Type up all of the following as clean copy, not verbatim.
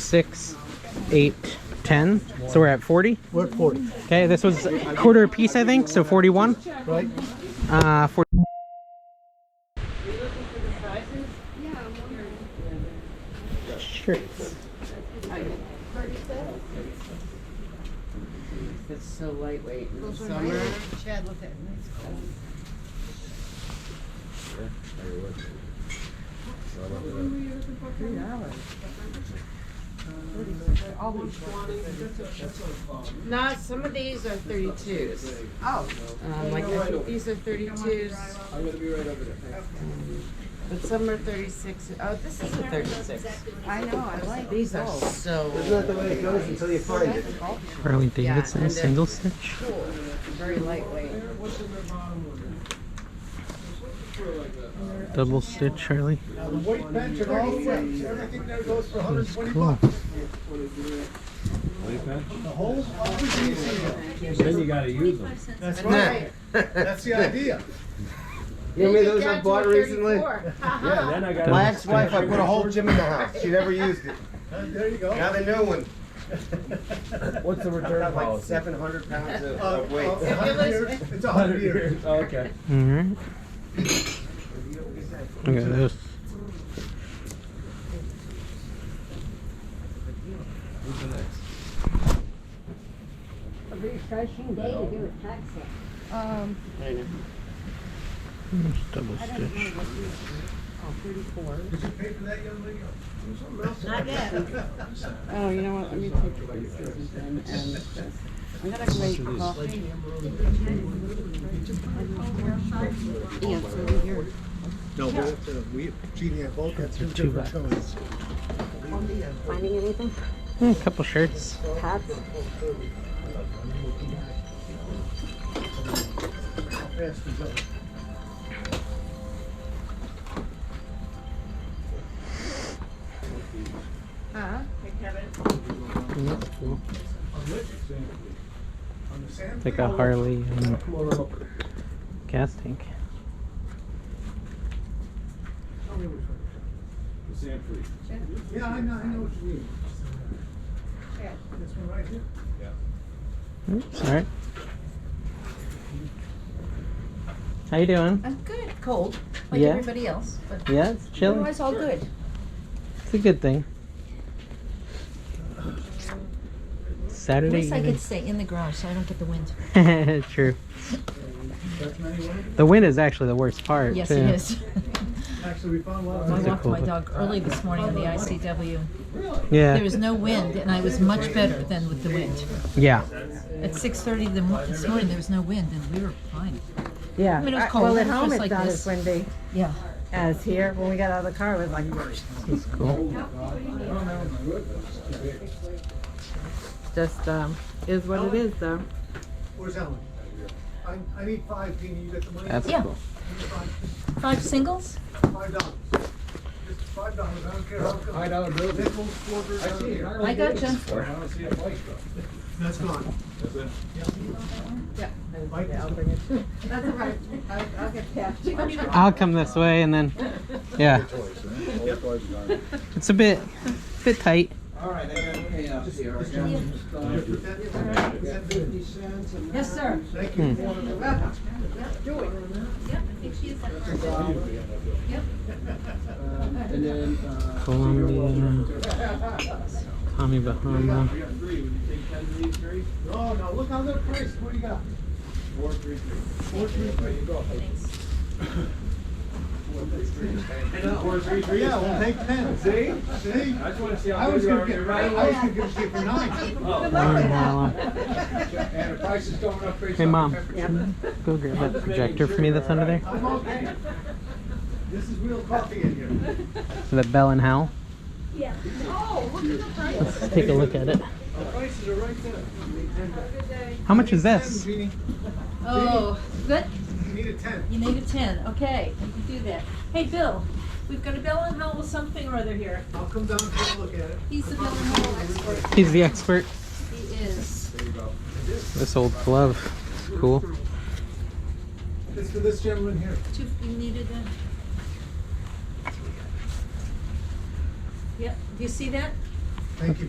6, 8, 10. So we're at 40. We're at 40. Okay, this was a quarter a piece, I think. So 41. Right? 40. Shirts. It's so lightweight in the summer. Chad, look at it. It's cold. No, some of these are 32s. Oh. Like I think these are 32s. I'm going to be right over there. But some are 36. Oh, this is a 36. I know, I like These are so Isn't that the way it goes until you find it? Harley Davidson and single stitch. cool. Very lightweight. Double stitch, Harley. Now the weight bench and all the weights, everything there goes for That's 120 cool. bucks. The whole, everything you see here. Then you gotta use them. That's right. That's the idea. You know how many of those I bought recently? Yeah, then I got. My ex-wife, I put a whole gym in the house. She never used it. There you go. Now the new one. What's the I've return got like policy? 700 pounds of weight. 100 years. It's 100 years. Oh, okay. Alright. Look at this. Who's the next? A refreshing day to do a tax sale. There's double stitch. Did you pay for that, young lady? Not yet. Oh, you know what? Let me take these then. And I'm gonna make coffee. Yeah, it's over here. No, we, Jeannie and both had two Two different tones. Finding anything? A couple shirts. Hats? How fast is that? Huh? That's cool. On the sand? It's like a Harley gas tank. Tell me which one. The sand free. Yeah, I know what you mean. This one right here? Oops, alright. How you doing? I'm good. Cold, like Yeah. everybody else, but Yeah, it's chilly. otherwise all good. It's a good thing. At Saturday least I evening. could stay in the garage so I don't get the wind. True. The wind is actually the worst part. Yes, too. it is. Actually, we found a lot I of. That's a walked cool my thing. dog early this morning in the ICW. Yeah. There was no wind, and I was much better than with the wind. Yeah. At 6:30 this morning, there was no wind, and we were fine. Yeah. I mean, it was cold. Well, It at was home just it's like not this. as windy Yeah. as here. When we got out of the car, it was like. That's cool. Just is what it is, though. Where's Ellen? I need 5, Jeannie, you got the money? That's Yeah. cool. Five singles? $5. Just $5, I don't care how it goes. $5 bill. Nickels, quarters, I see it. I got you. I don't see a price though. That's gone. That's it. I'll bring it. That's all right. I'll get cash. I'll come this way and then, yeah. It's a bit tight. All right, I got pay up here. Yes, sir. Thank you. And then, Columbia, Tommy Bahama. we got 3. Would you take 10 of these 3? Oh, no, look on the price. What do you got? 433. 433. Go. I know. 433. Yeah, we'll take 10. See? See? I just want to see I how was good you gonna are. get, You're I right. was gonna give it for 9. Oh, and the price is going up based Hey on Mom, temperature. go grab that projector for me that's under there. I'm okay. This is real coffee in here. Is that Bell and Howell? Yeah. Let's take a look at it. The prices are right there. How much is this? Jeannie, Oh, good. you need a 10. You need a 10. Okay, we can do that. Hey, Bill, we've got a Bell and Howell something or other here. I'll come down and take a look at it. He's the Bell and Howell expert. He's the expert. He is. This old glove. Cool. It's for this gentleman here. You needed that? Yep. Do you see that? Thank you.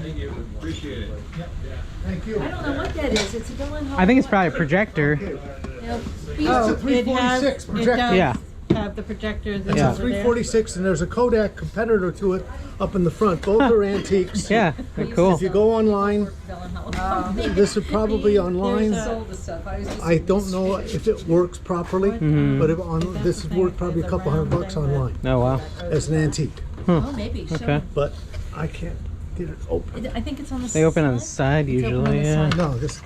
Thank you, appreciate it. Thank you. I don't know what that is. It's a Bill and Howell. I think it's probably a projector. It's a 346 projector. Yeah. Have the projectors. It's a 346, and there's a Kodak competitor to it up in the front. Both are antiques. Yeah, they're cool. If you go online, Bill and Howell. this is probably online. Sold the stuff. I was just I don't know if it works properly, but if on this is worth probably a couple $100 online Oh wow. as an antique. Oh, maybe. Show Okay. me. But I can't get it open. I think it's on the They open on the side. side It's open on usually. the Yeah. side. No, this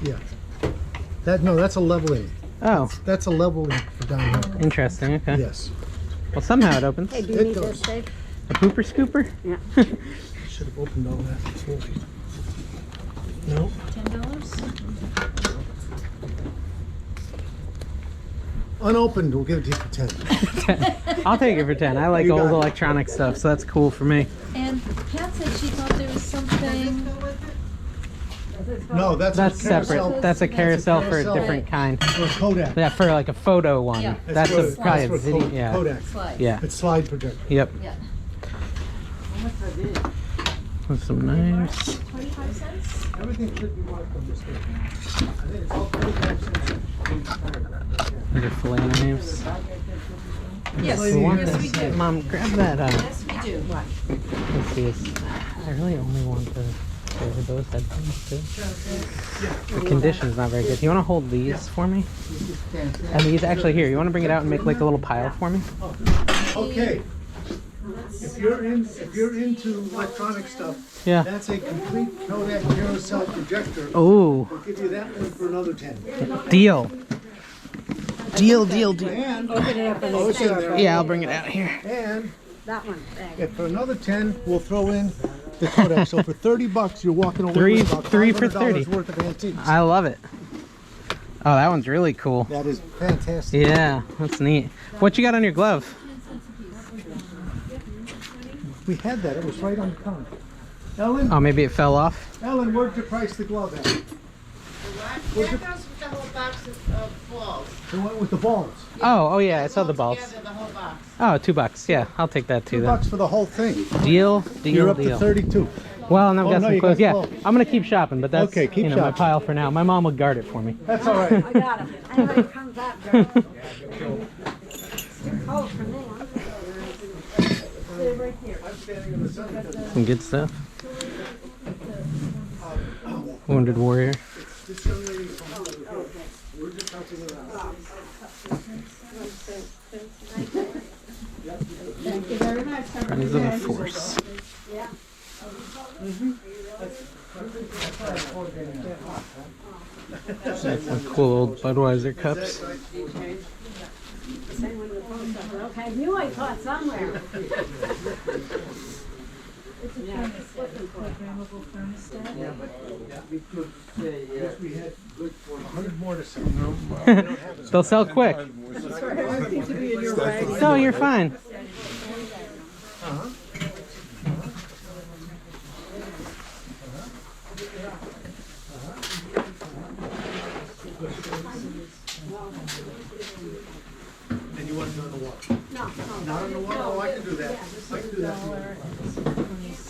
that's a leveling. Oh, That's a leveling for down here. interesting. Okay. Yes. Well, somehow it opens. It does. A pooper scooper. Should have opened all that before. No. $10. Unopened, we'll give it to you for 10. I'll take it for 10. I like You old got it. electronic stuff, so that's cool for me. And Pat said she thought there was something. No, that's That's a carousel. separate. That's a carousel for a carousel. different kind. For Kodak. Yeah, for like a photo one. Yeah. That's for- a, probably a that's for video. Ko- Yeah. Kodak. Slide. Yeah. It's slide projector. Yep. Yeah. With some knives. 25 cents? Everything should be marked on this thing. I think it's all 25 cents. These are fillet knives. Yes, We want yes, we this. do. Mom, grab that. Yes, we do. What? Let's see. I really only want the those headphones too. The condition's not very good. You want to hold these for me? And these actually here. You want to bring it out and make like a little pile for me? Okay. If you're into electronic stuff, Yeah. that's a complete Kodak carousel projector. Oh, I'll give you that one for another 10. deal. Deal. And oh, it's in there. Yeah, I'll bring it out here. And That one, if for another 10, we'll throw in the Kodak. So for $30, you're walking away Three- with about three for $500 $30. worth of antiques. I love it. Oh, that one's really cool. That is fantastic. Yeah, that's neat. What you got on your glove? We had that. It was right on the counter. Ellen, Oh, maybe it fell off. Ellen, where'd you price the glove at? That goes with the whole box of balls. The one with the balls. Oh yeah, I saw the balls. Together, the whole box. Oh, $2. Yeah, I'll take that too then. $2 for the whole thing. Deal. You're up to Deal. 32. Well, and I've Oh, got no, some you clothes. got Yeah, 12. I'm gonna keep shopping, but that's Okay, keep my shopping. pile for now. My mom will guard it for me. That's all right. I got him. Anyway, it comes out, girl. Oh, for me, Some good stuff. Wounded Warrior. Thank you very much. Have a Friends good of the day. Force. Some cool old Budweiser cups. I knew I caught somewhere. Programmable thermostat. We had good for 100 more to sell. They'll sell quick. No, you're fine. And you want it on the water? No. Not on the water? Oh, I can do that. I can do that.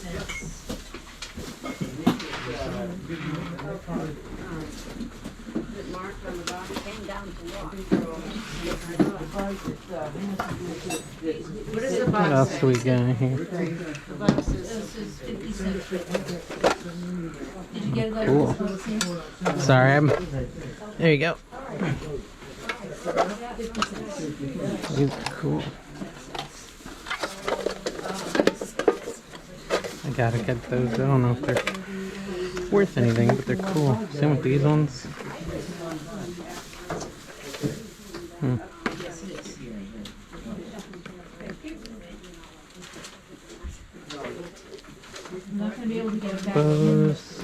Marked on the bottom, came down to walk. What is the What box? else do we got here? The box is This is 50 cents. Did you get it? Cool. Sorry, there you go. These are cool. I gotta get those. I don't know if they're worth anything, but they're cool. Same with these ones. I'm not gonna be able to get it back. Those.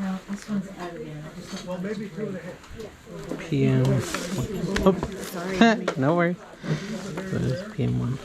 No, this one's out of there. I just don't Well, maybe 2.5. PM. Oh. No worries. Those PM1.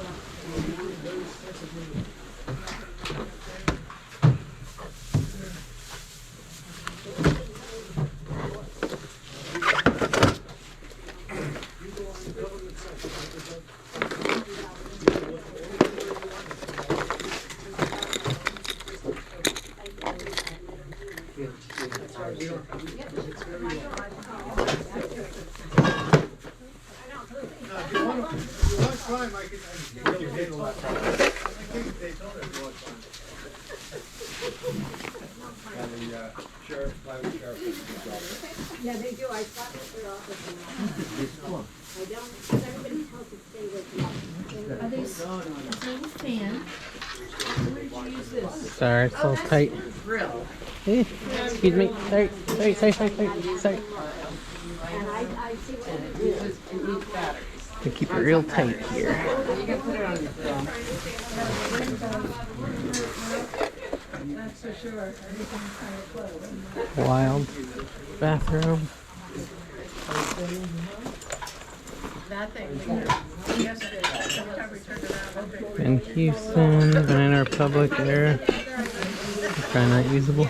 Yeah, they do. I thought that their office and I don't, because everybody tells to stay with me. Are these, is there a fan? Where did you use this? Sorry, it's a little tight. Hey, excuse me. Sorry. And I see what it is. To keep it real tight here. You can put it on your grill. That's for sure. Everything's kind of close. Wild bathroom. That thing, yesterday, sometime we turned around, okay. In Houston, Banana Republic area. Probably not usable.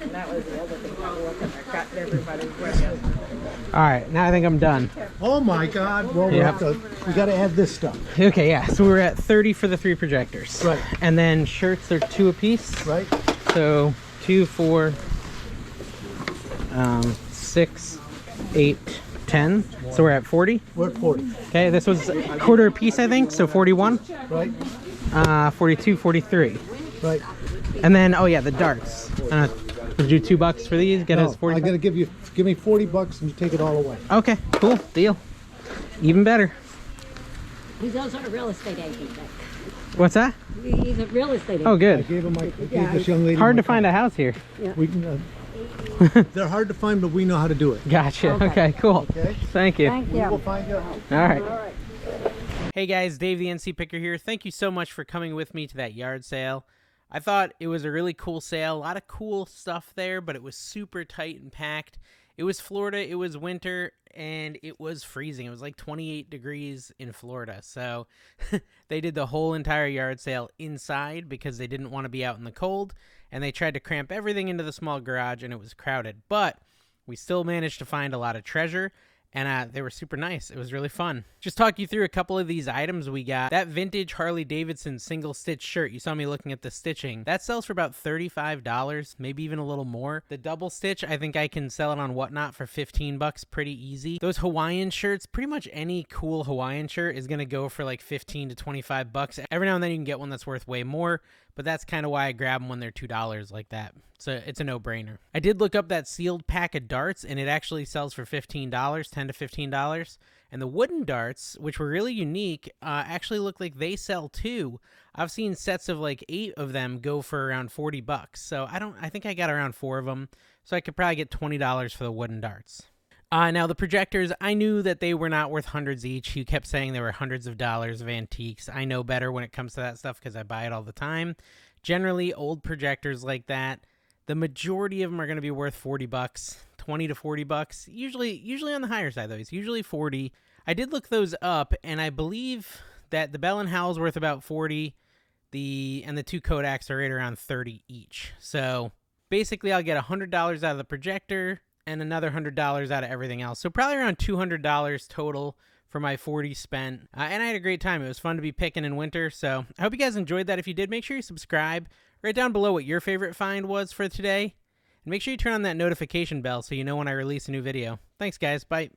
And that was the other thing, I got everybody with Alright, now I think I'm done. Oh my God! Well, Yeah. we got to add this stuff, Okay, yeah, so we're at 30 for the 3 projectors. Right. And then shirts are 2 apiece. right? So 2, 4, 6, 8, 10. So we're at 40. We're at 40, Okay, this was a quarter apiece, I think, so 41. right? 42, 43. Right. And then, oh yeah, the darts. Would you do $2 for these? Get us No, 40. I'm gonna give me $40 and you take it all away. Okay, cool, deal. Even better. He's also a real estate agent. What's that? He's a real estate agent. Oh, I good. gave this young lady. Hard my to find a house here. We can, they're hard to find, but we know how to do it. Gotcha. Okay, cool. Okay. Thank you. Thank We'll you. find you a house. All right. Hey guys, Dave the NC Picker here. Thank you so much for coming with me to that yard sale. I thought it was a really cool sale. A lot of cool stuff there, but it was super tight and packed. It was Florida, it was winter, and it was freezing. It was like 28 degrees in Florida. So they did the whole entire yard sale inside because they didn't want to be out in the cold, and they tried to cramp everything into the small garage, and it was crowded. But we still managed to find a lot of treasure. And they were super nice. It was really fun. Just talk you through a couple of these items we got. That vintage Harley Davidson single stitch shirt, you saw me looking at the stitching. That sells for about $35, maybe even a little more. The double stitch, I think I can sell it on Whatnot for $15 pretty easy. Those Hawaiian shirts, pretty much any cool Hawaiian shirt is gonna go for like 15 to 25 bucks. Every now and then you can get one that's worth way more, but that's kind of why I grab them when they're $2 like that. So it's a no-brainer. I did look up that sealed pack of darts, and it actually sells for $15, $10 to $15. And the wooden darts, which were really unique, actually look like they sell too. I've seen sets of like 8 of them go for around $40. So I think I got around 4 of them. So I could probably get $20 for the wooden darts. Now the projectors, I knew that they were not worth hundreds each. You kept saying they were hundreds of dollars of antiques. I know better when it comes to that stuff because I buy it all the time. Generally, old projectors like that, the majority of them are going to be worth $40, 20 to $40. Usually on the higher side though. It's usually 40. I did look those up, and I believe that the Bell & Howell's worth about 40. And the 2 Kodaks are right around 30 each. So basically, I'll get $100 out of the projector and another $100 out of everything else. So probably around $200 total for my 40 spent. And I had a great time. It was fun to be picking in winter. So I hope you guys enjoyed that. If you did, make sure you subscribe. Write down below what your favorite find was for today. And make sure you turn on that notification bell so you know when I release a new video. Thanks, guys. Bye.